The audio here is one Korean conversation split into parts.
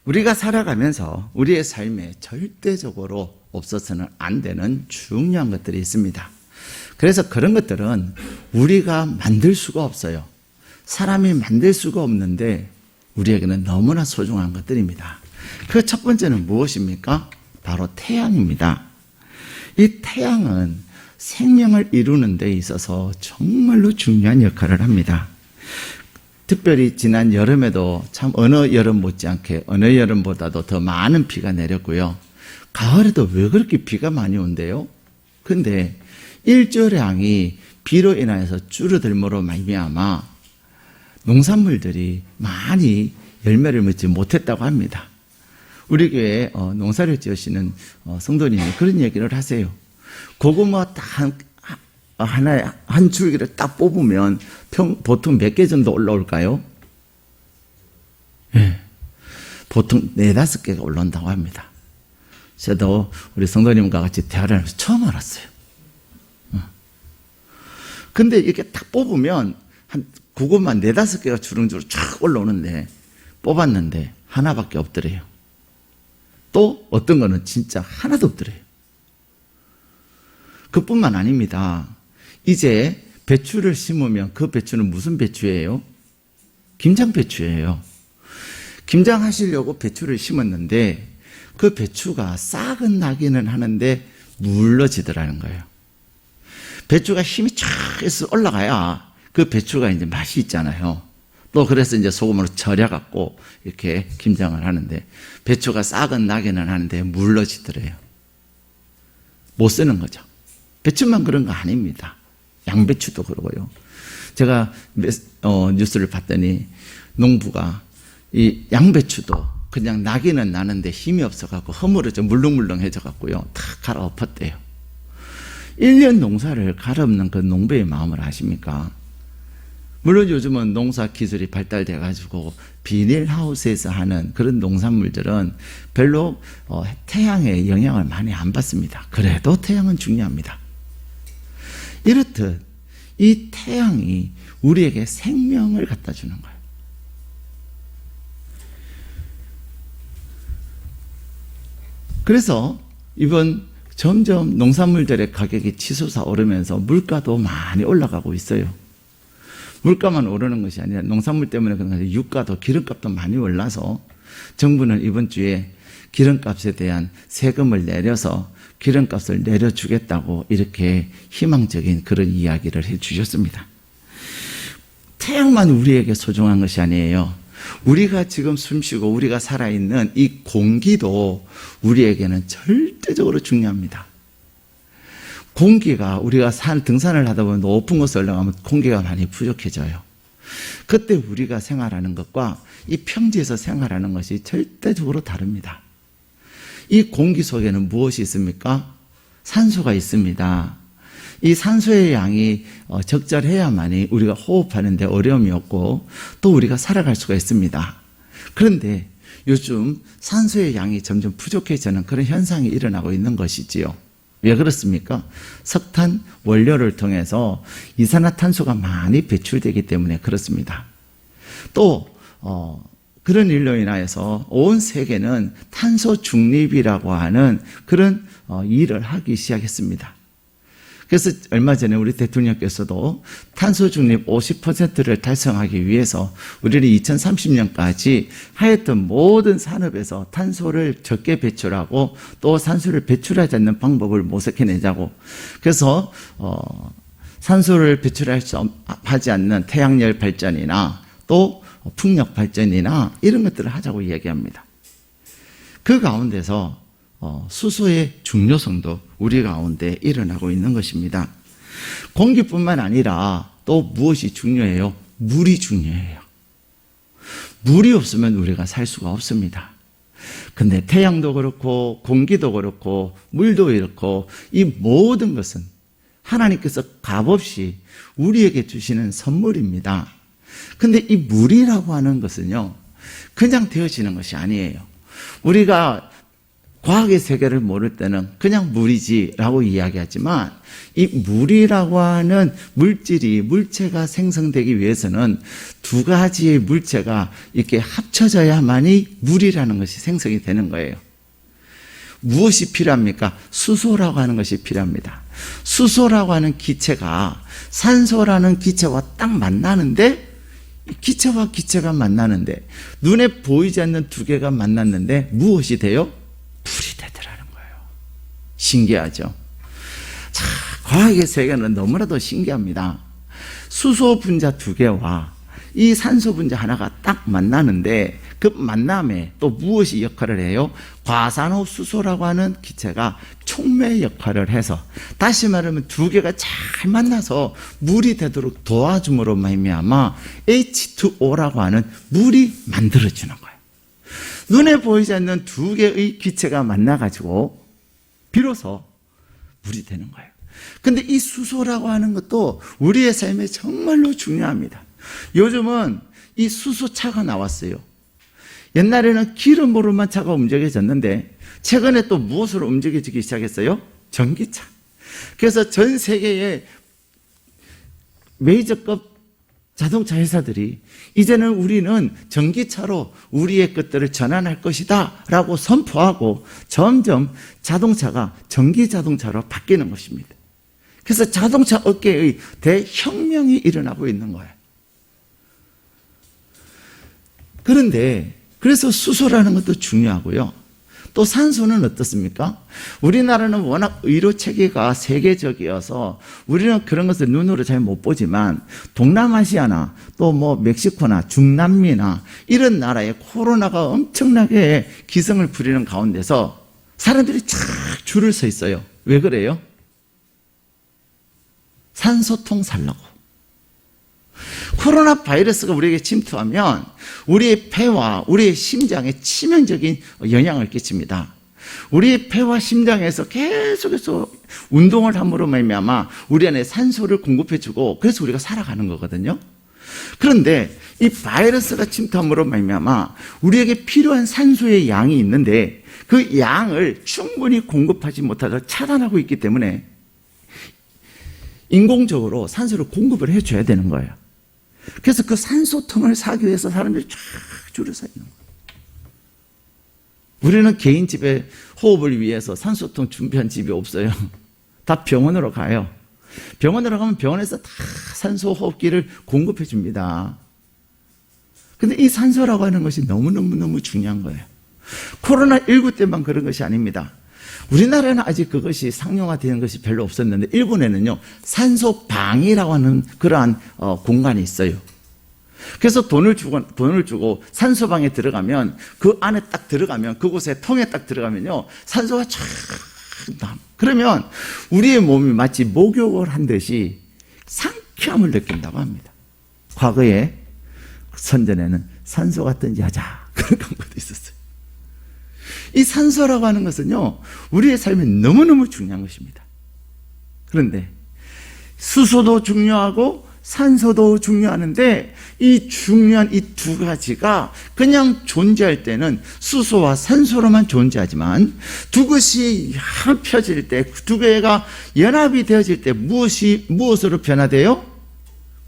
우리가 살아가면서 우리의 삶에 절대적으로 없어서는 안 되는 중요한 것들이 있습니다. 그래서 그런 것들은 우리가 만들 수가 없어요. 사람이 만들 수가 없는데 우리에게는 너무나 소중한 것들입니다. 그 첫 번째는 무엇입니까? 바로 태양입니다. 이 태양은 생명을 이루는 데 있어서 정말로 중요한 역할을 합니다. 특별히 지난 여름에도 참 어느 여름 못지않게 어느 여름보다도 더 많은 비가 내렸고요. 가을에도 왜 그렇게 비가 많이 온대요? 근데 일조량이 비로 인하여서 줄어들므로 말미암아 농산물들이 많이 열매를 맺지 못했다고 합니다. 우리 교회에 농사를 지으시는 성도님이 그런 얘기를 하세요. 고구마 딱 한 줄기를 딱 뽑으면 보통 몇 개 정도 올라올까요? 네. 보통 4-5개가 올라온다고 합니다. 저도 우리 성도님과 같이 대화를 하면서 처음 알았어요. 근데 이렇게 딱 뽑으면 한 고구마 4-5개가 주렁주렁 쫙 올라오는데 뽑았는데 하나밖에 없더래요. 또 어떤 거는 진짜 하나도 없더래요. 그뿐만 아닙니다. 이제 배추를 심으면 그 배추는 무슨 배추예요? 김장 배추예요. 김장하시려고 배추를 심었는데 그 배추가 싹은 나기는 하는데 물러지더라는 거예요. 배추가 힘이 쫙 해서 올라가야 그 배추가 이제 맛이 있잖아요. 또 그래서 이제 소금으로 절여갖고 이렇게 김장을 하는데 배추가 싹은 나기는 하는데 물러지더래요. 못 쓰는 거죠. 배추만 그런 거 아닙니다. 양배추도 그러고요. 제가 뉴스를 봤더니 농부가 이 양배추도 그냥 나기는 나는데 힘이 없어갖고 허물어져 물렁물렁해져갖고요. 다 갈아엎었대요. 1년 농사를 갈아엎는 그 농부의 마음을 아십니까? 물론 요즘은 농사 기술이 발달돼가지고 비닐하우스에서 하는 그런 농산물들은 별로 태양의 영향을 많이 안 받습니다. 그래도 태양은 중요합니다. 이렇듯 이 태양이 우리에게 생명을 갖다 주는 거예요. 그래서 이번 점점 농산물들의 가격이 치솟아 오르면서 물가도 많이 올라가고 있어요. 물가만 오르는 것이 아니라 농산물 때문에 그런 것이 유가도 기름값도 많이 올라서 정부는 이번 주에 기름값에 대한 세금을 내려서 기름값을 내려주겠다고 이렇게 희망적인 그런 이야기를 해주셨습니다. 태양만 우리에게 소중한 것이 아니에요. 우리가 지금 숨쉬고 우리가 살아있는 이 공기도 우리에게는 절대적으로 중요합니다. 공기가 우리가 등산을 하다 보면 높은 곳에 올라가면 공기가 많이 부족해져요. 그때 우리가 생활하는 것과 이 평지에서 생활하는 것이 절대적으로 다릅니다. 이 공기 속에는 무엇이 있습니까? 산소가 있습니다. 이 산소의 양이 적절해야만이 우리가 호흡하는 데 어려움이 없고 또 우리가 살아갈 수가 있습니다. 그런데 요즘 산소의 양이 점점 부족해지는 그런 현상이 일어나고 있는 것이지요. 왜 그렇습니까? 석탄 원료를 통해서 이산화탄소가 많이 배출되기 때문에 그렇습니다. 또 그런 일로 인하여서 온 세계는 탄소 중립이라고 하는 그런 일을 하기 시작했습니다. 그래서 얼마 전에 우리 대통령께서도 탄소 중립 50%를 달성하기 위해서 우리는 2030년까지 하여튼 모든 산업에서 탄소를 적게 배출하고 또 산소를 배출하지 않는 방법을 모색해내자고. 그래서 산소를 하지 않는 태양열 발전이나 또 풍력 발전이나 이런 것들을 하자고 이야기합니다. 그 가운데서 수소의 중요성도 우리 가운데 일어나고 있는 것입니다. 공기뿐만 아니라 또 무엇이 중요해요? 물이 중요해요. 물이 없으면 우리가 살 수가 없습니다. 근데 태양도 그렇고 공기도 그렇고 물도 그렇고 이 모든 것은 하나님께서 값없이 우리에게 주시는 선물입니다. 근데 이 물이라고 하는 것은요, 그냥 되어지는 것이 아니에요. 우리가 과학의 세계를 모를 때는 그냥 물이지라고 이야기하지만 이 물이라고 하는 물체가 생성되기 위해서는 두 가지의 물체가 이렇게 합쳐져야만이 물이라는 것이 생성이 되는 거예요. 무엇이 필요합니까? 수소라고 하는 것이 필요합니다. 수소라고 하는 기체가 산소라는 기체와 딱 만나는데, 기체와 기체가 만나는데 눈에 보이지 않는 두 개가 만났는데 무엇이 돼요? 불이 되더라는 거예요. 신기하죠? 자, 과학의 세계는 너무나도 신기합니다. 수소 분자 두 개와 이 산소 분자 하나가 딱 만나는데 그 만남에 또 무엇이 역할을 해요? 과산화수소라고 하는 기체가 촉매 역할을 해서, 다시 말하면 두 개가 잘 만나서 물이 되도록 도와줌으로 말미암아 H2O라고 하는 물이 만들어지는 거예요. 눈에 보이지 않는 두 개의 기체가 만나가지고 비로소 물이 되는 거예요. 근데 이 수소라고 하는 것도 우리의 삶에 정말로 중요합니다. 요즘은 이 수소차가 나왔어요. 옛날에는 기름으로만 차가 움직여졌는데 최근에 또 무엇으로 움직여지기 시작했어요? 전기차. 그래서 전 세계의 메이저급 자동차 회사들이 이제는 우리는 전기차로 우리의 것들을 전환할 것이다 라고 선포하고 점점 자동차가 전기 자동차로 바뀌는 것입니다. 그래서 자동차 업계의 대혁명이 일어나고 있는 거예요. 그런데 그래서 수소라는 것도 중요하고요. 또 산소는 어떻습니까? 우리나라는 워낙 의료 체계가 세계적이어서 우리는 그런 것을 눈으로 잘 못 보지만 동남아시아나 또 뭐 멕시코나 중남미나 이런 나라에 코로나가 엄청나게 기승을 부리는 가운데서 사람들이 쫙 줄을 서 있어요. 왜 그래요? 산소통 살라고. 코로나 바이러스가 우리에게 침투하면 우리의 폐와 우리의 심장에 치명적인 영향을 끼칩니다. 우리의 폐와 심장에서 계속해서 운동을 함으로 말미암아 우리 안에 산소를 공급해주고 그래서 우리가 살아가는 거거든요. 그런데 이 바이러스가 침투함으로 말미암아 우리에게 필요한 산소의 양이 있는데 그 양을 충분히 공급하지 못하도록 차단하고 있기 때문에 인공적으로 산소를 공급을 해줘야 되는 거예요. 그래서 그 산소통을 사기 위해서 사람들이 쫙 줄을 서 있는 거예요. 우리는 개인 집에 호흡을 위해서 산소통 준비한 집이 없어요. 다 병원으로 가요. 병원으로 가면 병원에서 다 산소 호흡기를 공급해 줍니다. 근데 이 산소라고 하는 것이 너무너무 중요한 거예요. 코로나19 때만 그런 것이 아닙니다. 우리나라는 아직 그것이 상용화되는 것이 별로 없었는데 일본에는요 산소방이라고 하는 그러한 공간이 있어요. 그래서 돈을 주고 산소방에 들어가면 그 안에 딱 들어가면 그곳에 통에 딱 들어가면요 산소가 쫙 그러면 우리의 몸이 마치 목욕을 한 듯이 상쾌함을 느낀다고 합니다. 과거에 선전에는 산소 같은 여자 그런 광고도 있었어요. 이 산소라고 하는 것은요 우리의 삶에 너무너무 중요한 것입니다. 그런데 수소도 중요하고 산소도 중요하는데 이 중요한 이 두 가지가 그냥 존재할 때는 수소와 산소로만 존재하지만 두 것이 합쳐질 때, 두 개가 연합이 되어질 때 무엇으로 변화돼요?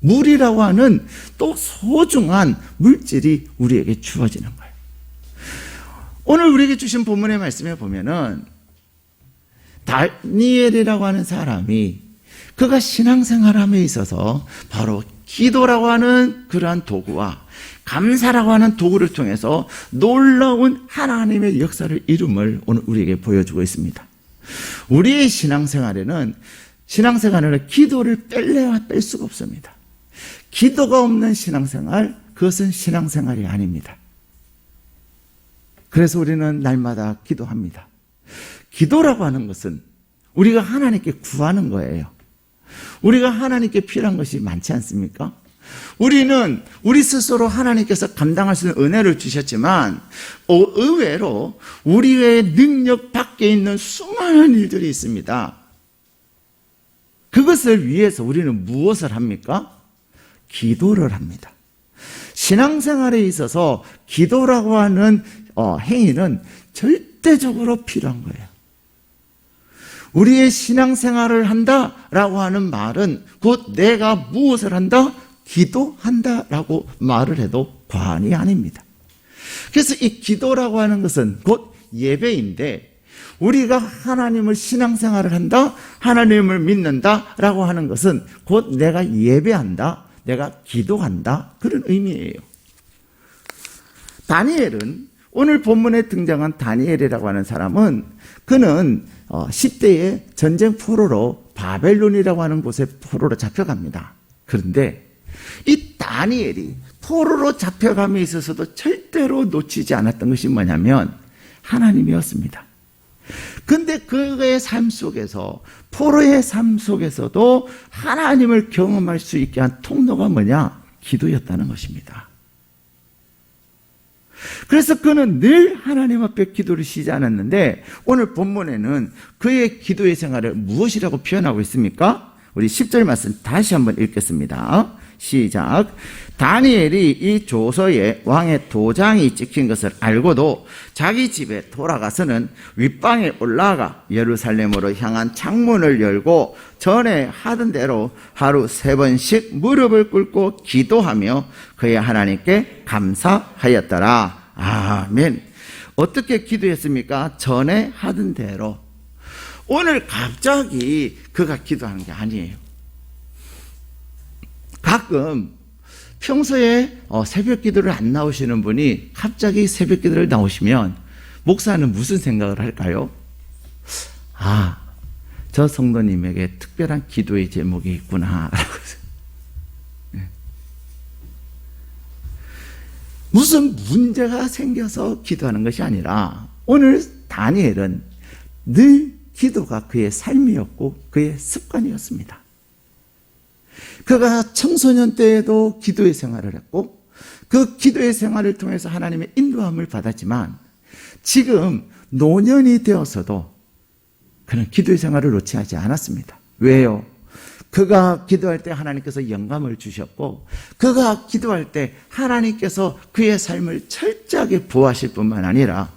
물이라고 하는 또 소중한 물질이 우리에게 주어지는 거예요. 오늘 우리에게 주신 본문의 말씀에 보면은 다니엘이라고 하는 사람이 그가 신앙생활함에 있어서 바로 기도라고 하는 그러한 도구와 감사라고 하는 도구를 통해서 놀라운 하나님의 역사를 이룸을 오늘 우리에게 보여주고 있습니다. 우리의 신앙생활에는 기도를 뺄래야 뺄 수가 없습니다. 기도가 없는 신앙생활, 그것은 신앙생활이 아닙니다. 그래서 우리는 날마다 기도합니다. 기도라고 하는 것은 우리가 하나님께 구하는 거예요. 우리가 하나님께 필요한 것이 많지 않습니까? 우리는 우리 스스로 하나님께서 감당할 수 있는 은혜를 주셨지만 의외로 우리의 능력 밖에 있는 수많은 일들이 있습니다. 그것을 위해서 우리는 무엇을 합니까? 기도를 합니다. 신앙생활에 있어서 기도라고 하는 행위는 절대적으로 필요한 거예요. 우리의 신앙생활을 한다라고 하는 말은 곧 내가 무엇을 한다? 기도한다라고 말을 해도 과언이 아닙니다. 그래서 이 기도라고 하는 것은 곧 예배인데, 우리가 하나님을 신앙생활을 한다, 하나님을 믿는다라고 하는 것은 곧 내가 예배한다, 내가 기도한다, 그런 의미예요. 다니엘은, 오늘 본문에 등장한 다니엘이라고 하는 사람은, 그는 10대의 전쟁 포로로 바벨론이라고 하는 곳에 포로로 잡혀갑니다. 그런데 이 다니엘이 포로로 잡혀감에 있어서도 절대로 놓치지 않았던 것이 뭐냐면 하나님이었습니다. 근데 그의 삶 속에서, 포로의 삶 속에서도 하나님을 경험할 수 있게 한 통로가 뭐냐? 기도였다는 것입니다. 그래서 그는 늘 하나님 앞에 기도를 쉬지 않았는데, 오늘 본문에는 그의 기도의 생활을 무엇이라고 표현하고 있습니까? 우리 10절 말씀 다시 한번 읽겠습니다. 시작. 다니엘이 이 조서에 왕의 도장이 찍힌 것을 알고도 자기 집에 돌아가서는 윗방에 올라가 예루살렘으로 향한 창문을 열고 전에 하던 대로 하루 3번씩 무릎을 꿇고 기도하며 그의 하나님께 감사하였더라. 아멘. 어떻게 기도했습니까? 전에 하던 대로. 오늘 갑자기 그가 기도하는 게 아니에요. 가끔 평소에 새벽 기도를 안 나오시는 분이 갑자기 새벽 기도를 나오시면 목사는 무슨 생각을 할까요? 아, 저 성도님에게 특별한 기도의 제목이 있구나. 무슨 문제가 생겨서 기도하는 것이 아니라, 오늘 다니엘은 늘 기도가 그의 삶이었고 그의 습관이었습니다. 그가 청소년 때에도 기도의 생활을 했고, 그 기도의 생활을 통해서 하나님의 인도함을 받았지만, 지금 노년이 되어서도 그는 기도의 생활을 놓지 하지 않았습니다. 왜요? 그가 기도할 때 하나님께서 영감을 주셨고, 그가 기도할 때 하나님께서 그의 삶을 철저하게 보호하실 뿐만 아니라,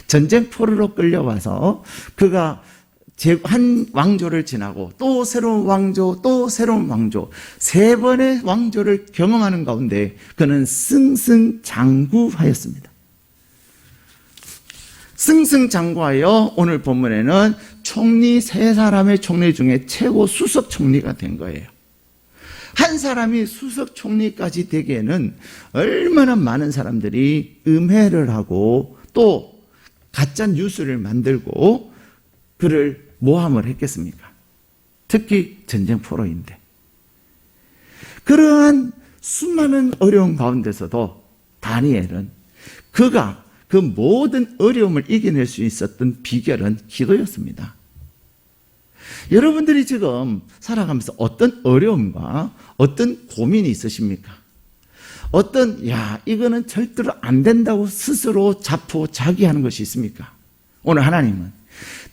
전쟁 포로로 끌려와서 그가 한 왕조를 지나고 또 새로운 왕조, 또 새로운 왕조, 3번의 왕조를 경험하는 가운데 그는 승승장구하였습니다. 승승장구하여 오늘 본문에는 총리 3사람의 총리 중에 최고 수석 총리가 된 거예요. 한 사람이 수석 총리까지 되기에는 얼마나 많은 사람들이 음해를 하고 또 가짜 뉴스를 만들고 그를 모함을 했겠습니까? 특히 전쟁 포로인데. 그러한 수많은 어려움 가운데서도 다니엘은 그가 그 모든 어려움을 이겨낼 수 있었던 비결은 기도였습니다. 여러분들이 지금 살아가면서 어떤 어려움과 어떤 고민이 있으십니까? 이거는 절대로 안 된다고 스스로 자포자기하는 것이 있습니까? 오늘 하나님은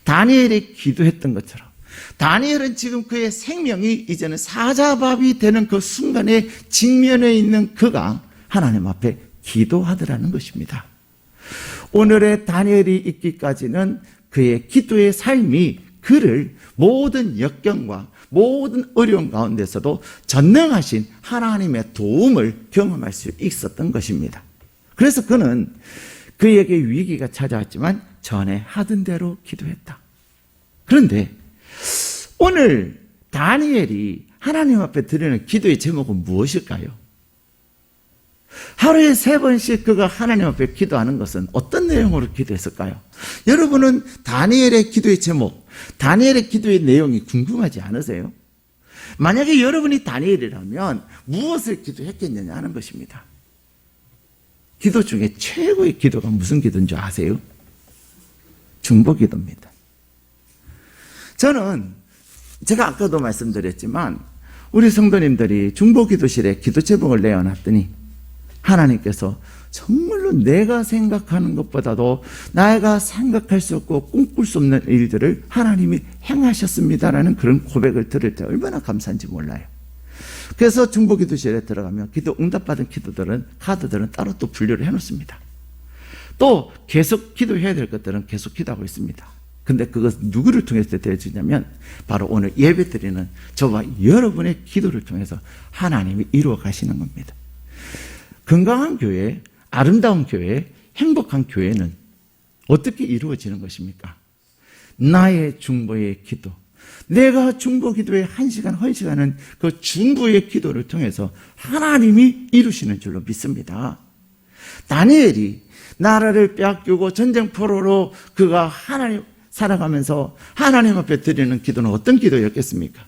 다니엘이 기도했던 것처럼, 다니엘은 지금 그의 생명이 이제는 사자밥이 되는 그 순간에 직면해 있는 그가 하나님 앞에 기도하더라는 것입니다. 오늘의 다니엘이 있기까지는 그의 기도의 삶이 그를 모든 역경과 모든 어려움 가운데서도 전능하신 하나님의 도움을 경험할 수 있었던 것입니다. 그래서 그는 그에게 위기가 찾아왔지만 전에 하던 대로 기도했다. 그런데 오늘 다니엘이 하나님 앞에 드리는 기도의 제목은 무엇일까요? 하루에 3번씩 그가 하나님 앞에 기도하는 것은 어떤 내용으로 기도했을까요? 여러분은 다니엘의 기도의 제목, 다니엘의 기도의 내용이 궁금하지 않으세요? 만약에 여러분이 다니엘이라면 무엇을 기도했겠느냐 하는 것입니다. 기도 중에 최고의 기도가 무슨 기도인 줄 아세요? 중보기도입니다. 저는 제가 아까도 말씀드렸지만 우리 성도님들이 중보기도실에 기도 제목을 내어놨더니 하나님께서 정말로 내가 생각하는 것보다도 내가 생각할 수 없고 꿈꿀 수 없는 일들을 하나님이 행하셨습니다라는 그런 고백을 들을 때 얼마나 감사한지 몰라요. 그래서 중보기도실에 들어가면 기도 응답받은 기도들은 카드들은 따로 또 분류를 해놓습니다. 또 계속 기도해야 될 것들은 계속 기도하고 있습니다. 근데 그것 누구를 통해서 되어지냐면 바로 오늘 예배 드리는 저와 여러분의 기도를 통해서 하나님이 이루어 가시는 겁니다. 건강한 교회, 아름다운 교회, 행복한 교회는 어떻게 이루어지는 것입니까? 나의 중보의 기도, 내가 중보 기도에 1시간, 1시간은 그 중보의 기도를 통해서 하나님이 이루시는 줄로 믿습니다. 다니엘이 나라를 빼앗기고 전쟁포로로 그가 하나님 살아가면서 하나님 앞에 드리는 기도는 어떤 기도였겠습니까?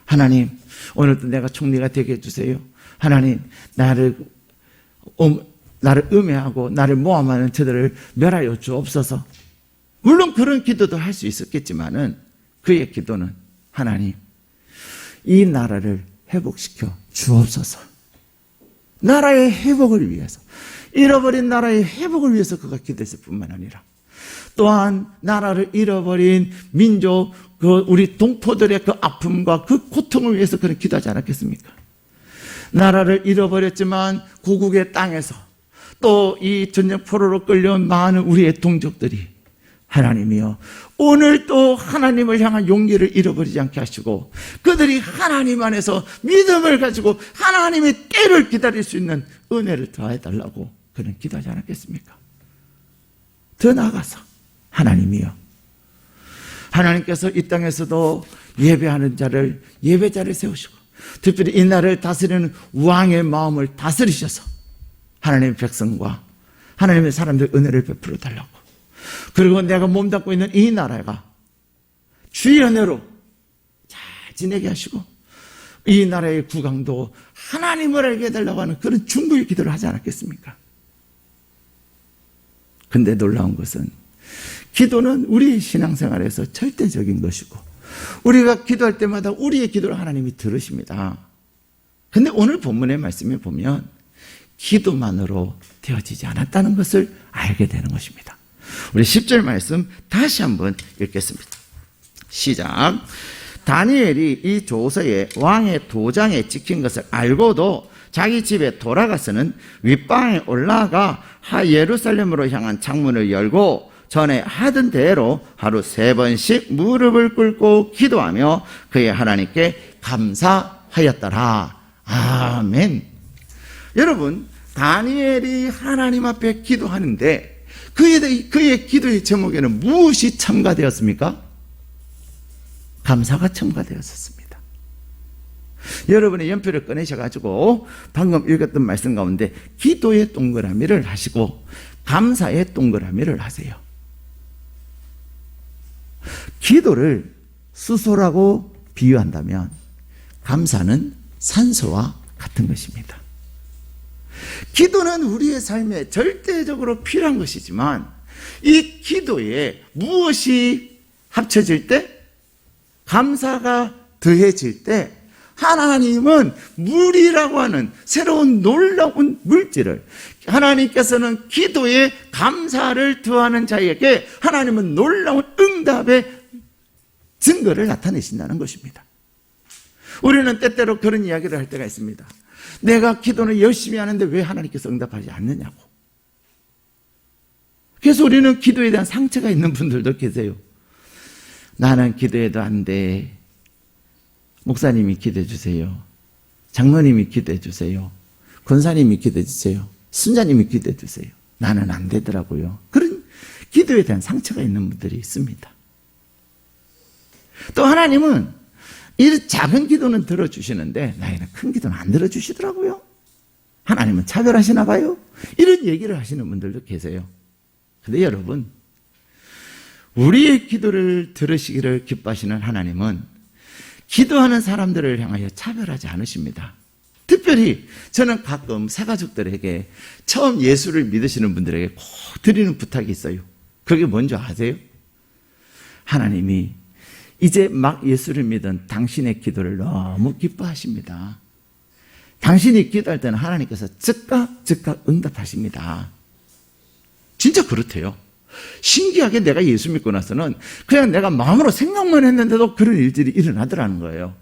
하나님, 오늘도 내가 총리가 되게 해주세요. 하나님, 나를 음해하고 나를 모함하는 저들을 멸하여 주옵소서. 물론 그런 기도도 할 수 있었겠지만은 그의 기도는 하나님, 이 나라를 회복시켜 주옵소서. 나라의 회복을 위해서, 잃어버린 나라의 회복을 위해서 그가 기도했을 뿐만 아니라 또한 나라를 잃어버린 민족, 우리 동포들의 그 아픔과 그 고통을 위해서 그는 기도하지 않았겠습니까? 나라를 잃어버렸지만 고국의 땅에서 또 이 전쟁포로로 끌려온 많은 우리의 동족들이 하나님이여, 오늘 또 하나님을 향한 용기를 잃어버리지 않게 하시고 그들이 하나님 안에서 믿음을 가지고 하나님의 때를 기다릴 수 있는 은혜를 더해달라고 그는 기도하지 않았겠습니까? 더 나아가서 하나님이여, 하나님께서 이 땅에서도 예배하는 자를, 예배자를 세우시고 특별히 이 나라를 다스리는 왕의 마음을 다스리셔서 하나님의 백성과 하나님의 사람들 은혜를 베풀어 달라고, 그리고 내가 몸담고 있는 이 나라가 주의 은혜로 잘 지내게 하시고 이 나라의 국왕도 하나님을 알게 해달라고 하는 그런 중보의 기도를 하지 않았겠습니까? 근데 놀라운 것은 기도는 우리의 신앙생활에서 절대적인 것이고 우리가 기도할 때마다 우리의 기도를 하나님이 들으십니다. 근데 오늘 본문의 말씀에 보면 기도만으로 되어지지 않았다는 것을 알게 되는 것입니다. 우리 10절 말씀 다시 한번 읽겠습니다. 시작. 다니엘이 이 조서에 왕의 도장에 찍힌 것을 알고도 자기 집에 돌아가서는 윗방에 올라가 예루살렘으로 향한 창문을 열고 전에 하던 대로 하루 3번씩 무릎을 꿇고 기도하며 그의 하나님께 감사하였더라. 아멘. 여러분, 다니엘이 하나님 앞에 기도하는데 그의 기도의 제목에는 무엇이 첨가되었습니까? 감사가 첨가되었습니다. 여러분의 연필을 꺼내셔가지고 방금 읽었던 말씀 가운데 기도의 동그라미를 하시고 감사의 동그라미를 하세요. 기도를 수소라고 비유한다면 감사는 산소와 같은 것입니다. 기도는 우리의 삶에 절대적으로 필요한 것이지만 이 기도에 무엇이 합쳐질 때, 감사가 더해질 때 하나님은 물이라고 하는 새로운 놀라운 물질을, 하나님께서는 기도에 감사를 더하는 자에게 하나님은 놀라운 응답의 증거를 나타내신다는 것입니다. 우리는 때때로 그런 이야기를 할 때가 있습니다. 내가 기도는 열심히 하는데 왜 하나님께서 응답하지 않느냐고. 그래서 우리는 기도에 대한 상처가 있는 분들도 계세요. 나는 기도해도 안 돼. 목사님이 기도해 주세요. 장로님이 기도해 주세요. 권사님이 기도해 주세요. 순자님이 기도해 주세요. 나는 안 되더라고요. 그런 기도에 대한 상처가 있는 분들이 있습니다. 또 하나님은 이 작은 기도는 들어주시는데 나에게는 큰 기도는 안 들어주시더라고요. 하나님은 차별하시나 봐요. 이런 얘기를 하시는 분들도 계세요. 근데 여러분, 우리의 기도를 들으시기를 기뻐하시는 하나님은 기도하는 사람들을 향하여 차별하지 않으십니다. 특별히 저는 가끔 새가족들에게 처음 예수를 믿으시는 분들에게 꼭 드리는 부탁이 있어요. 그게 뭔지 아세요? 하나님이 이제 막 예수를 믿은 당신의 기도를 너무 기뻐하십니다. 당신이 기도할 때는 하나님께서 즉각 응답하십니다. 진짜 그렇대요. 신기하게 내가 예수 믿고 나서는 그냥 내가 마음으로 생각만 했는데도 그런 일들이 일어나더라는 거예요.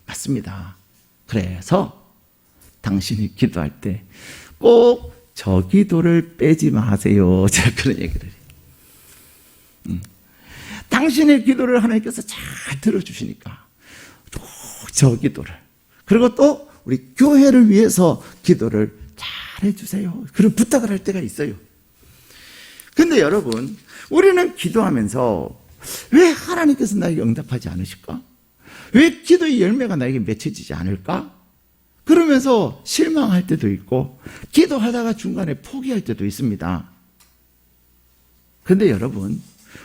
맞습니다. 그래서 당신이 기도할 때 꼭 저 기도를 빼지 마세요. 제가 그런 얘기를 해요. 당신의 기도를 하나님께서 잘 들어주시니까 저 기도를, 그리고 또 우리 교회를 위해서 기도를 잘 해주세요. 그런 부탁을 할 때가 있어요. 근데 여러분, 우리는 기도하면서 왜 하나님께서 나에게 응답하지 않으실까? 왜 기도의 열매가 나에게 맺혀지지 않을까? 그러면서 실망할 때도 있고 기도하다가 중간에 포기할 때도 있습니다. 그런데 여러분,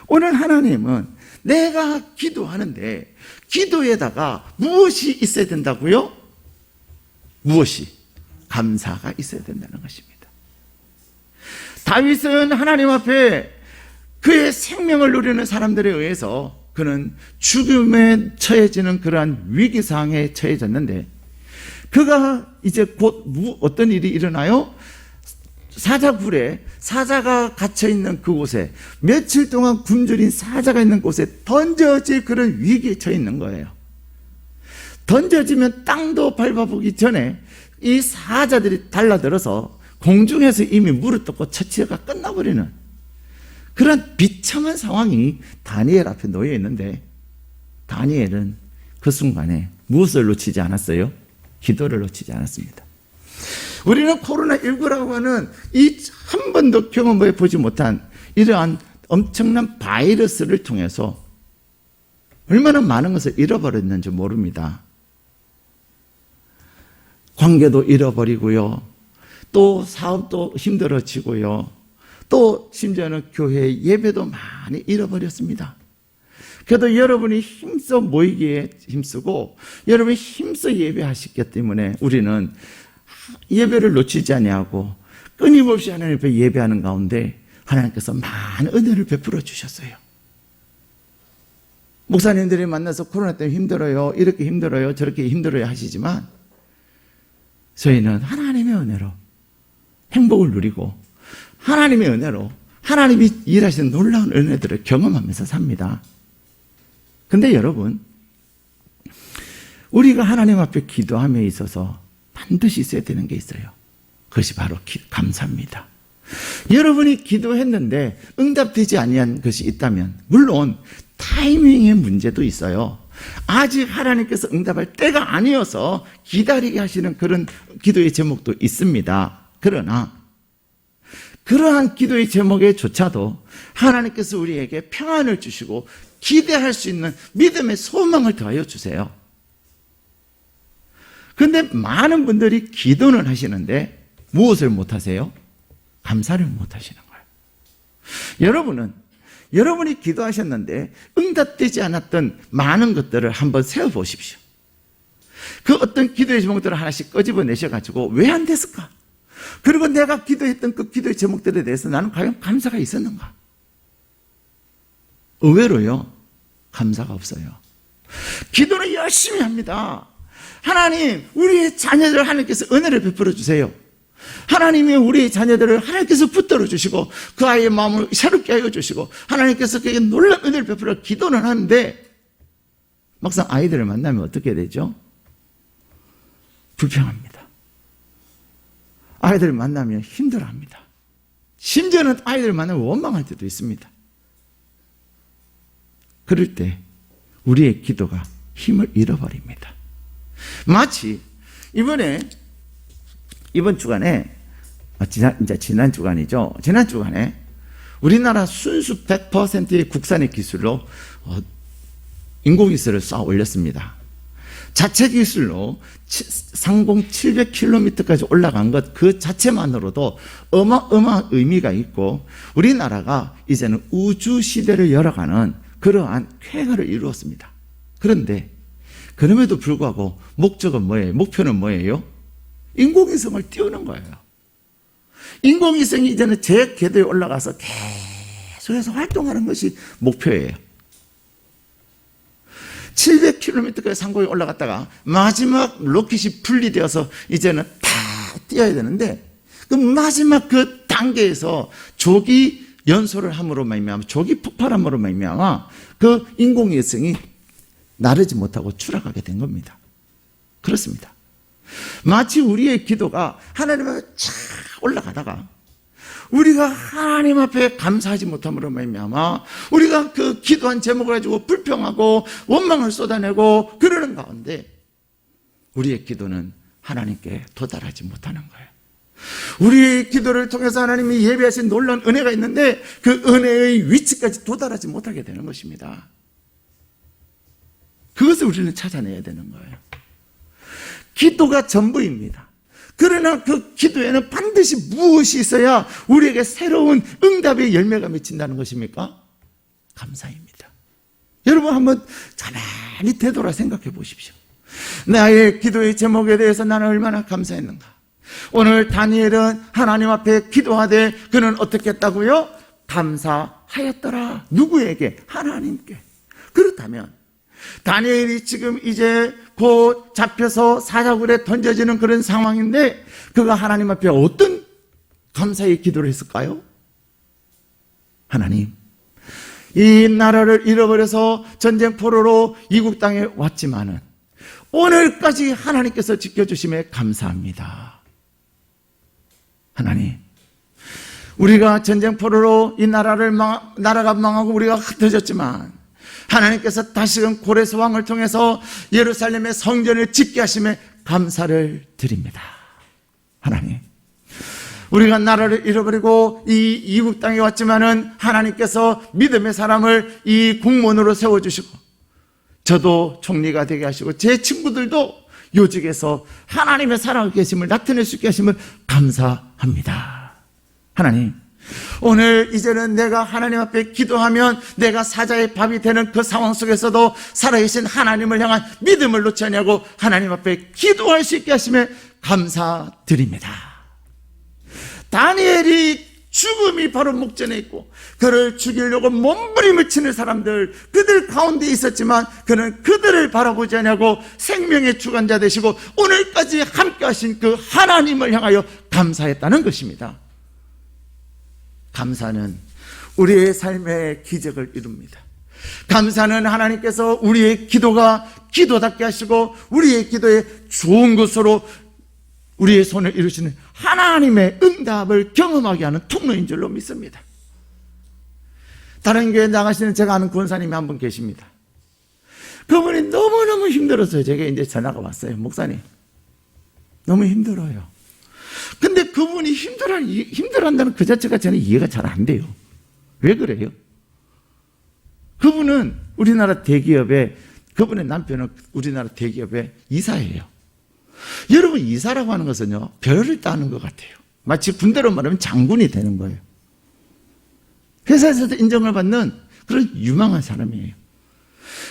오늘 하나님은 내가 기도하는데 기도에다가 무엇이 있어야 된다고요? 무엇이? 감사가 있어야 된다는 것입니다. 다윗은 하나님 앞에 그의 생명을 누리는 사람들에 의해서 그는 죽음에 처해지는 그러한 위기상에 처해졌는데, 그가 이제 곧 어떤 일이 일어나요? 사자굴에 사자가 갇혀있는 그곳에, 며칠 동안 굶주린 사자가 있는 곳에 던져질 그런 위기에 처해 있는 거예요. 던져지면 땅도 밟아보기 전에 이 사자들이 달라들어서 공중에서 이미 물을 뜯고 처치가 끝나버리는 그런 비참한 상황이 다니엘 앞에 놓여 있는데, 다니엘은 그 순간에 무엇을 놓치지 않았어요? 기도를 놓치지 않았습니다. 우리는 코로나19라고 하는 이 한 번도 경험해 보지 못한 이러한 엄청난 바이러스를 통해서 얼마나 많은 것을 잃어버렸는지 모릅니다. 관계도 잃어버리고요, 또 사업도 힘들어지고요, 또 심지어는 교회 예배도 많이 잃어버렸습니다. 그래도 여러분이 힘써 모이기에 힘쓰고 여러분이 힘써 예배하시기 때문에 우리는 예배를 놓치지 아니하고 끊임없이 하나님 앞에 예배하는 가운데 하나님께서 많은 은혜를 베풀어 주셨어요. 목사님들이 만나서 코로나 때문에 힘들어요, 이렇게 힘들어요, 저렇게 힘들어요 하시지만 저희는 하나님의 은혜로 행복을 누리고 하나님의 은혜로 하나님이 일하시는 놀라운 은혜들을 경험하면서 삽니다. 근데 여러분, 우리가 하나님 앞에 기도함에 있어서 반드시 있어야 되는 게 있어요. 그것이 바로 감사입니다. 여러분이 기도했는데 응답되지 아니한 것이 있다면, 물론 타이밍의 문제도 있어요. 아직 하나님께서 응답할 때가 아니어서 기다리게 하시는 그런 기도의 제목도 있습니다. 그러나 그러한 기도의 제목에조차도 하나님께서 우리에게 평안을 주시고 기대할 수 있는 믿음의 소망을 더하여 주세요. 그런데 많은 분들이 기도는 하시는데 무엇을 못하세요? 감사를 못하시는 거예요. 여러분이 기도하셨는데 응답되지 않았던 많은 것들을 한번 세어보십시오. 그 어떤 기도의 제목들을 하나씩 끄집어내셔가지고 왜 안 됐을까? 그리고 내가 기도했던 그 기도의 제목들에 대해서 나는 과연 감사가 있었는가? 의외로요, 감사가 없어요. 기도는 열심히 합니다. 하나님, 우리의 자녀들 하나님께서 은혜를 베풀어 주세요. 하나님이 우리의 자녀들을 하나님께서 붙들어 주시고 그 아이의 마음을 새롭게 하여 주시고 하나님께서 그에게 놀라운 은혜를 베풀어 기도는 하는데, 막상 아이들을 만나면 어떻게 되죠? 불평합니다. 아이들을 만나면 힘들어합니다. 심지어는 아이들을 만나면 원망할 때도 있습니다. 그럴 때 우리의 기도가 힘을 잃어버립니다. 마치 이번 주간에, 지난 주간이죠. 지난 주간에 우리나라 순수 100%의 국산의 기술로 인공위성을 쏘아 올렸습니다. 자체 기술로 상공 700km까지 올라간 것 그 자체만으로도 어마어마한 의미가 있고, 우리나라가 이제는 우주 시대를 열어가는 그러한 쾌거를 이루었습니다. 그런데 그럼에도 불구하고 목적은 뭐예요? 목표는 뭐예요? 인공위성을 띄우는 거예요. 인공위성이 이제는 제 궤도에 올라가서 계속해서 활동하는 것이 목표예요. 700km까지 상공에 올라갔다가 마지막 로켓이 분리되어서 이제는 다 띄어야 되는데, 그 마지막 그 단계에서 조기 연소를 함으로 말미암아, 조기 폭발함으로 말미암아 그 인공위성이 나르지 못하고 추락하게 된 겁니다. 그렇습니다. 마치 우리의 기도가 하나님 앞에 쫙 올라가다가 우리가 하나님 앞에 감사하지 못함으로 말미암아 우리가 그 기도한 제목을 가지고 불평하고 원망을 쏟아내고 그러는 가운데 우리의 기도는 하나님께 도달하지 못하는 거예요. 우리의 기도를 통해서 하나님이 예비하신 놀라운 은혜가 있는데 그 은혜의 위치까지 도달하지 못하게 되는 것입니다. 그것을 우리는 찾아내야 되는 거예요. 기도가 전부입니다. 그러나 그 기도에는 반드시 무엇이 있어야 우리에게 새로운 응답의 열매가 맺힌다는 것입니까? 감사입니다. 여러분 한번 가만히 되돌아 생각해 보십시오. 나의 기도의 제목에 대해서 나는 얼마나 감사했는가. 오늘 다니엘은 하나님 앞에 기도하되 그는 어떻게 했다고요? 감사하였더라. 누구에게? 하나님께. 그렇다면 다니엘이 지금 이제 곧 잡혀서 사자굴에 던져지는 그런 상황인데 그가 하나님 앞에 어떤 감사의 기도를 했을까요? 하나님, 이 나라를 잃어버려서 전쟁 포로로 이국 땅에 왔지만은 오늘까지 하나님께서 지켜주심에 감사합니다. 하나님, 우리가 전쟁 포로로 이 나라가 망하고 우리가 흩어졌지만 하나님께서 다시금 고레스 왕을 통해서 예루살렘의 성전을 짓게 하심에 감사를 드립니다. 하나님, 우리가 나라를 잃어버리고 이 이국 땅에 왔지만은 하나님께서 믿음의 사람을 이 공무원으로 세워주시고 저도 총리가 되게 하시고 제 친구들도 요직에서 하나님의 살아계심을 나타낼 수 있게 하심을 감사합니다. 하나님, 오늘 이제는 내가 하나님 앞에 기도하면 내가 사자의 밥이 되는 그 상황 속에서도 살아계신 하나님을 향한 믿음을 놓지 않냐고 하나님 앞에 기도할 수 있게 하심에 감사드립니다. 다니엘이 죽음이 바로 목전에 있고 그를 죽이려고 몸부림을 치는 사람들, 그들 가운데 있었지만 그는 그들을 바라보지 않냐고 생명의 주관자 되시고 오늘까지 함께 하신 그 하나님을 향하여 감사했다는 것입니다. 감사는 우리의 삶의 기적을 이룹니다. 감사는 하나님께서 우리의 기도가 기도답게 하시고 우리의 기도에 좋은 것으로 우리의 손을 이루시는 하나님의 응답을 경험하게 하는 통로인 줄로 믿습니다. 다른 교회 나가시는 제가 아는 권사님이 한 분 계십니다. 그분이 너무너무 힘들었어요. 제게 이제 전화가 왔어요. 목사님, 너무 힘들어요. 근데 그분이 힘들어한다는 그 자체가 저는 이해가 잘 안 돼요. 왜 그래요? 그분은 우리나라 대기업의, 그분의 남편은 우리나라 대기업의 이사예요. 여러분, 이사라고 하는 것은요, 별을 따는 것 같아요. 마치 군대로 말하면 장군이 되는 거예요. 회사에서도 인정을 받는 그런 유망한 사람이에요.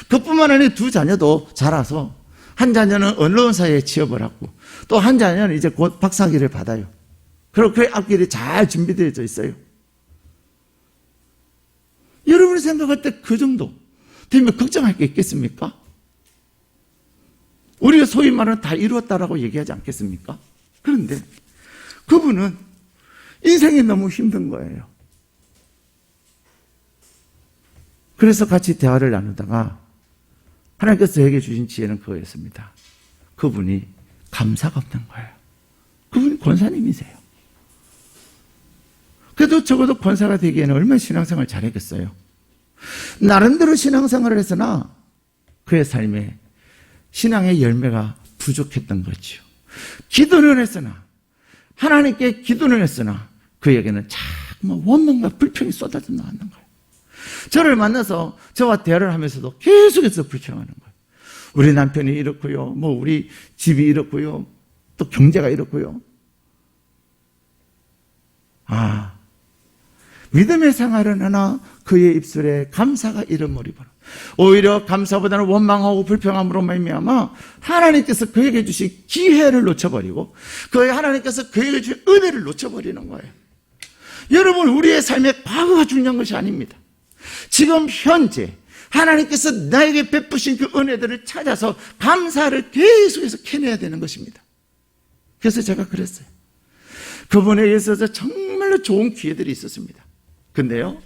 그뿐만 아니라 두 자녀도 자라서 한 자녀는 언론사에 취업을 하고 또 한 자녀는 이제 곧 박사학위를 받아요. 그리고 그 앞길이 잘 준비되어 있어요. 여러분이 생각할 때 그 정도 되면 걱정할 게 있겠습니까? 우리가 소위 말하는 다 이루었다라고 얘기하지 않겠습니까? 그런데 그분은 인생이 너무 힘든 거예요. 그래서 같이 대화를 나누다가 하나님께서 저에게 주신 지혜는 그거였습니다. 그분이 감사가 없는 거예요. 그분이 권사님이세요. 그래도 적어도 권사가 되기에는 얼마나 신앙생활을 잘했겠어요. 나름대로 신앙생활을 했으나 그의 삶에 신앙의 열매가 부족했던 거죠. 기도는 했으나, 하나님께 기도는 했으나 그에게는 자꾸 원망과 불평이 쏟아져 나왔는 거예요. 저를 만나서 저와 대화를 하면서도 계속해서 불평하는 거예요. 우리 남편이 이렇고요, 우리 집이 이렇고요, 또 경제가 이렇고요. 믿음의 생활은 하나 그의 입술에 감사가 이름머리버려. 오히려 감사보다는 원망하고 불평함으로 말미암아 하나님께서 그에게 주신 기회를 놓쳐버리고 하나님께서 그에게 주신 은혜를 놓쳐버리는 거예요. 여러분, 우리의 삶에 과거가 중요한 것이 아닙니다. 지금 현재 하나님께서 나에게 베푸신 그 은혜들을 찾아서 감사를 계속해서 캐내야 되는 것입니다. 그래서 제가 그랬어요. 그분에게 있어서 정말로 좋은 기회들이 있었습니다. 근데요,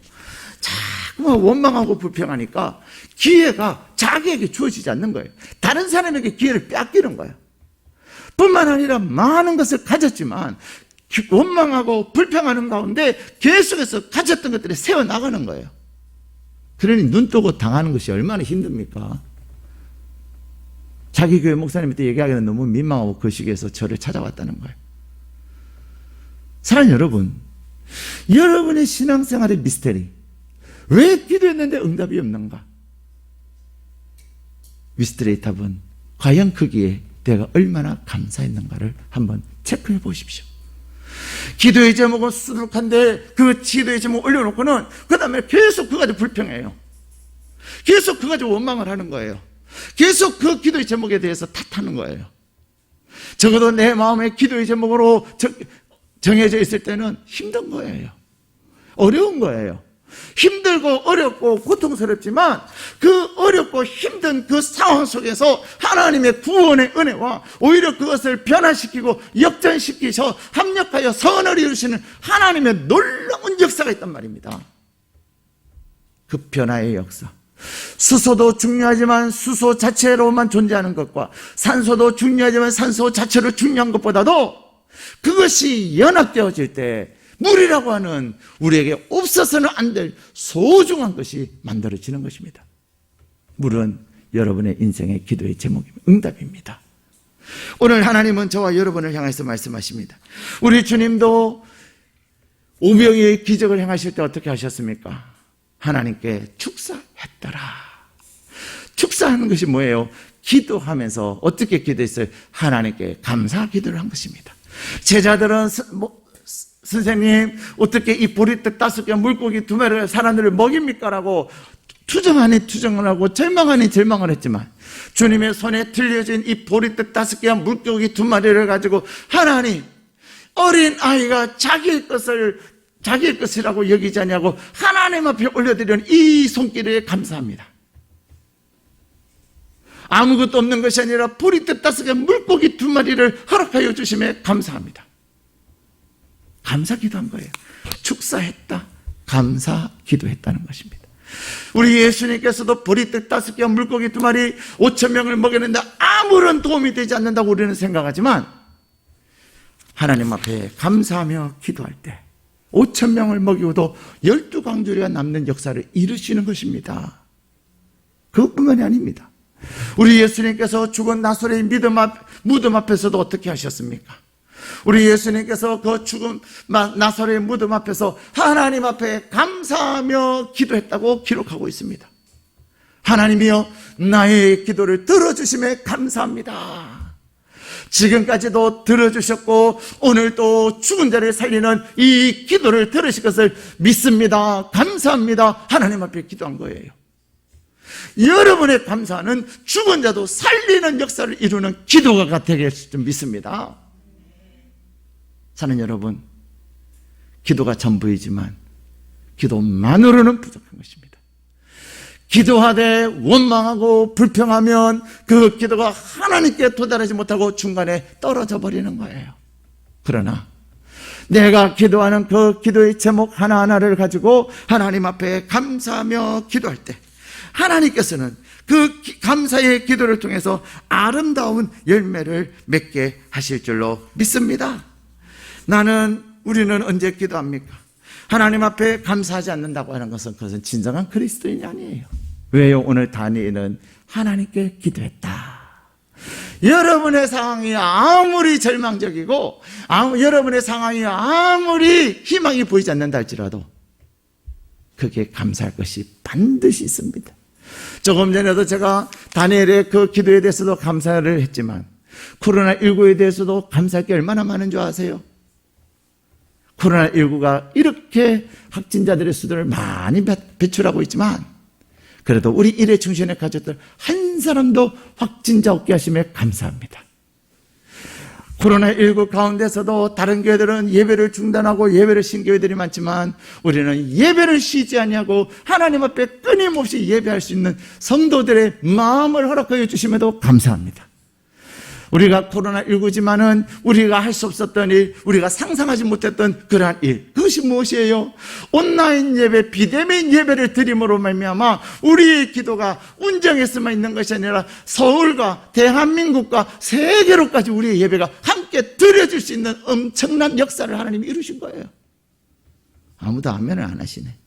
자꾸만 원망하고 불평하니까 기회가 자기에게 주어지지 않는 거예요. 다른 사람에게 기회를 빼앗기는 거예요. 뿐만 아니라 많은 것을 가졌지만 원망하고 불평하는 가운데 계속해서 가졌던 것들이 세워나가는 거예요. 그러니 눈 뜨고 당하는 것이 얼마나 힘듭니까? 자기 교회 목사님한테 얘기하기는 너무 민망하고 그 시기에서 저를 찾아왔다는 거예요. 사랑하는 여러분, 여러분의 신앙생활의 미스테리, 왜 기도했는데 응답이 없는가? 미스테리의 답은 과연 거기에 내가 얼마나 감사했는가를 한번 체크해 보십시오. 기도의 제목은 수두룩한데 그 기도의 제목 올려놓고는 그 다음에 계속 그거 가지고 불평해요. 계속 그거 가지고 원망을 하는 거예요. 계속 그 기도의 제목에 대해서 탓하는 거예요. 적어도 내 마음의 기도의 제목으로 정해져 있을 때는 힘든 거예요. 어려운 거예요. 힘들고 어렵고 고통스럽지만 그 어렵고 힘든 그 상황 속에서 하나님의 구원의 은혜와 오히려 그것을 변화시키고 역전시키셔 합력하여 선을 이루시는 하나님의 놀라운 역사가 있단 말입니다. 그 변화의 역사. 수소도 중요하지만 수소 자체로만 존재하는 것과 산소도 중요하지만 산소 자체로 중요한 것보다도 그것이 연합되어질 때 물이라고 하는 우리에게 없어서는 안 될 소중한 것이 만들어지는 것입니다. 물은 여러분의 인생의 기도의 제목입니다. 응답입니다. 오늘 하나님은 저와 여러분을 향해서 말씀하십니다. 우리 주님도 오병이의 기적을 행하실 때 어떻게 하셨습니까? 하나님께 축사했더라. 축사하는 것이 뭐예요? 기도하면서 어떻게 기도했어요? 하나님께 감사 기도를 한 것입니다. 제자들은 선생님 어떻게 이 보리떡 5개 물고기 2마리를 사람들을 먹입니까? 라고 투정 아닌 투정을 하고 절망 아닌 절망을 했지만 주님의 손에 들려진 이 보리떡 5개와 물고기 2마리를 가지고 하나님, 어린 아이가 자기의 것이라고 여기지 않냐고 하나님 앞에 올려드리는 이 손길에 감사합니다. 아무것도 없는 것이 아니라 보리떡 5개 물고기 2마리를 허락하여 주심에 감사합니다. 감사 기도한 거예요. 축사했다, 감사 기도했다는 것입니다. 우리 예수님께서도 보리떡 5개와 물고기 2마리 5,000명을 먹였는데 아무런 도움이 되지 않는다고 우리는 생각하지만 하나님 앞에 감사하며 기도할 때 5,000명을 먹이고도 12광주리가 남는 역사를 이루시는 것입니다. 그것뿐만이 아닙니다. 우리 예수님께서 죽은 나사로의 무덤 앞에서도 어떻게 하셨습니까? 우리 예수님께서 그 죽은 나사로의 무덤 앞에서 하나님 앞에 감사하며 기도했다고 기록하고 있습니다. 하나님이여 나의 기도를 들어주심에 감사합니다. 지금까지도 들어주셨고 오늘도 죽은 자를 살리는 이 기도를 들으실 것을 믿습니다. 감사합니다. 하나님 앞에 기도한 거예요. 여러분의 감사는 죽은 자도 살리는 역사를 이루는 기도가 되겠을 줄 믿습니다. 사는 여러분, 기도가 전부이지만 기도만으로는 부족한 것입니다. 기도하되 원망하고 불평하면 그 기도가 하나님께 도달하지 못하고 중간에 떨어져 버리는 거예요. 그러나 내가 기도하는 그 기도의 제목 하나하나를 가지고 하나님 앞에 감사하며 기도할 때 하나님께서는 그 감사의 기도를 통해서 아름다운 열매를 맺게 하실 줄로 믿습니다. 우리는 언제 기도합니까? 하나님 앞에 감사하지 않는다고 하는 것은 그것은 진정한 그리스도인이 아니에요. 왜요? 오늘 다니엘은 하나님께 기도했다. 여러분의 상황이 아무리 절망적이고 여러분의 상황이 아무리 희망이 보이지 않는다 할지라도 그게 감사할 것이 반드시 있습니다. 조금 전에도 제가 다니엘의 그 기도에 대해서도 감사를 했지만 코로나19에 대해서도 감사할 게 얼마나 많은 줄 아세요? 코로나19가 이렇게 확진자들의 수를 많이 배출하고 있지만 그래도 우리 일회 중심의 가족들 한 사람도 확진자 없게 하심에 감사합니다. 코로나19 가운데서도 다른 교회들은 예배를 중단하고 예배를 쉰 교회들이 많지만 우리는 예배를 쉬지 아니하고 하나님 앞에 끊임없이 예배할 수 있는 성도들의 마음을 허락하여 주심에도 감사합니다. 우리가 코로나19지만은 우리가 할 수 없었던 일, 우리가 상상하지 못했던 그러한 일, 그것이 무엇이에요? 온라인 예배, 비대면 예배를 드림으로 말미암아 우리의 기도가 운정에서만 있는 것이 아니라 서울과 대한민국과 세계로까지 우리의 예배가 함께 드려질 수 있는 엄청난 역사를 하나님이 이루신 거예요. 아무도 아멘을 안 하시네.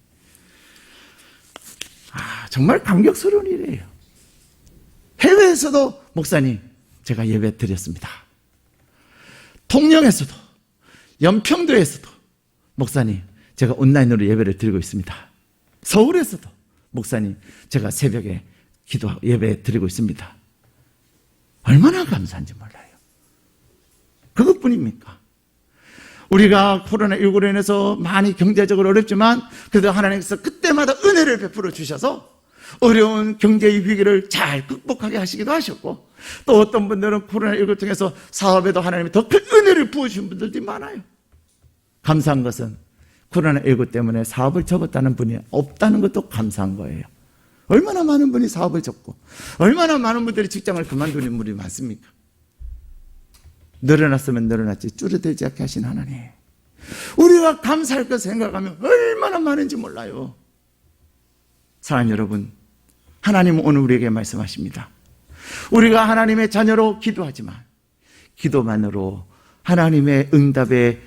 정말 감격스러운 일이에요. 해외에서도 목사님, 제가 예배 드렸습니다. 통영에서도, 연평도에서도 목사님, 제가 온라인으로 예배를 드리고 있습니다. 서울에서도 목사님, 제가 새벽에 예배 드리고 있습니다. 얼마나 감사한지 몰라요. 그것뿐입니까? 우리가 코로나19로 인해서 많이 경제적으로 어렵지만 그래도 하나님께서 그때마다 은혜를 베풀어 주셔서 어려운 경제의 위기를 잘 극복하게 하시기도 하셨고, 또 어떤 분들은 코로나19를 통해서 사업에도 하나님이 더 큰 은혜를 부어주신 분들도 많아요. 감사한 것은 코로나19 때문에 사업을 접었다는 분이 없다는 것도 감사한 거예요. 얼마나 많은 분이 사업을 접고 얼마나 많은 분들이 직장을 그만두는 분이 많습니까? 늘어났으면 늘어났지 줄어들지 않게 하신 하나님, 우리가 감사할 것 생각하면 얼마나 많은지 몰라요. 사랑하는 여러분, 하나님은 오늘 우리에게 말씀하십니다. 우리가 하나님의 자녀로 기도하지만 기도만으로 하나님의 응답의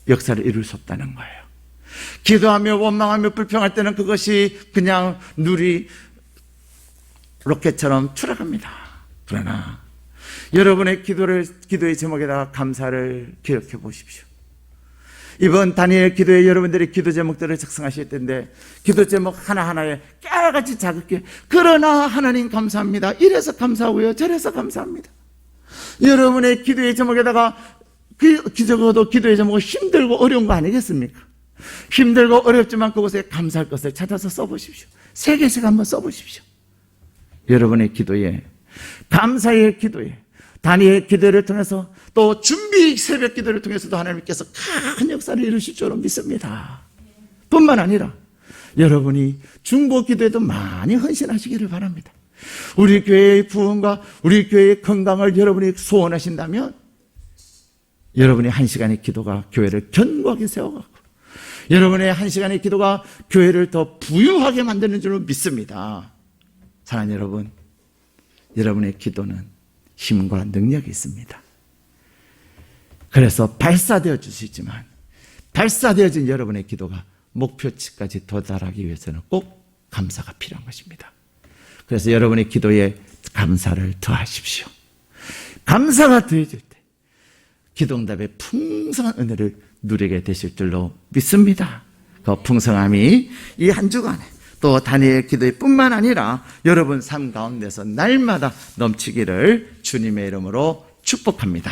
역사를 이룰 수 없다는 거예요. 기도하며 원망하며 불평할 때는 그것이 그냥 누리 로켓처럼 추락합니다. 그러나 여러분의 기도의 제목에다가 감사를 기록해 보십시오. 이번 다니엘 기도에 여러분들이 기도 제목들을 작성하실 텐데, 기도 제목 하나하나에 깨알같이 작게, 그러나 하나님 감사합니다, 이래서 감사하고요, 저래서 감사합니다. 여러분의 기도의 제목에다가 적어도 기도의 제목은 힘들고 어려운 거 아니겠습니까? 힘들고 어렵지만 그곳에 감사할 것을 찾아서 써보십시오. 3개씩 한번 써보십시오. 여러분의 기도에, 감사의 기도에, 다니엘 기도를 통해서, 또 준비 새벽 기도를 통해서도 하나님께서 큰 역사를 이루실 줄로 믿습니다. 뿐만 아니라 여러분이 중보 기도에도 많이 헌신하시기를 바랍니다. 우리 교회의 부흥과 우리 교회의 건강을 여러분이 소원하신다면 여러분의 1시간의 기도가 교회를 견고하게 세워가고 여러분의 1시간의 기도가 교회를 더 부유하게 만드는 줄로 믿습니다. 사랑하는 여러분, 여러분의 기도는 힘과 능력이 있습니다. 그래서 발사되어 줄 수 있지만 발사되어진 여러분의 기도가 목표치까지 도달하기 위해서는 꼭 감사가 필요한 것입니다. 그래서 여러분의 기도에 감사를 더하십시오. 감사가 더해질 때 기도응답의 풍성한 은혜를 누리게 되실 줄로 믿습니다. 그 풍성함이 이 한 주간에 또 다니엘 기도의 뿐만 아니라 여러분 삶 가운데서 날마다 넘치기를 주님의 이름으로 축복합니다.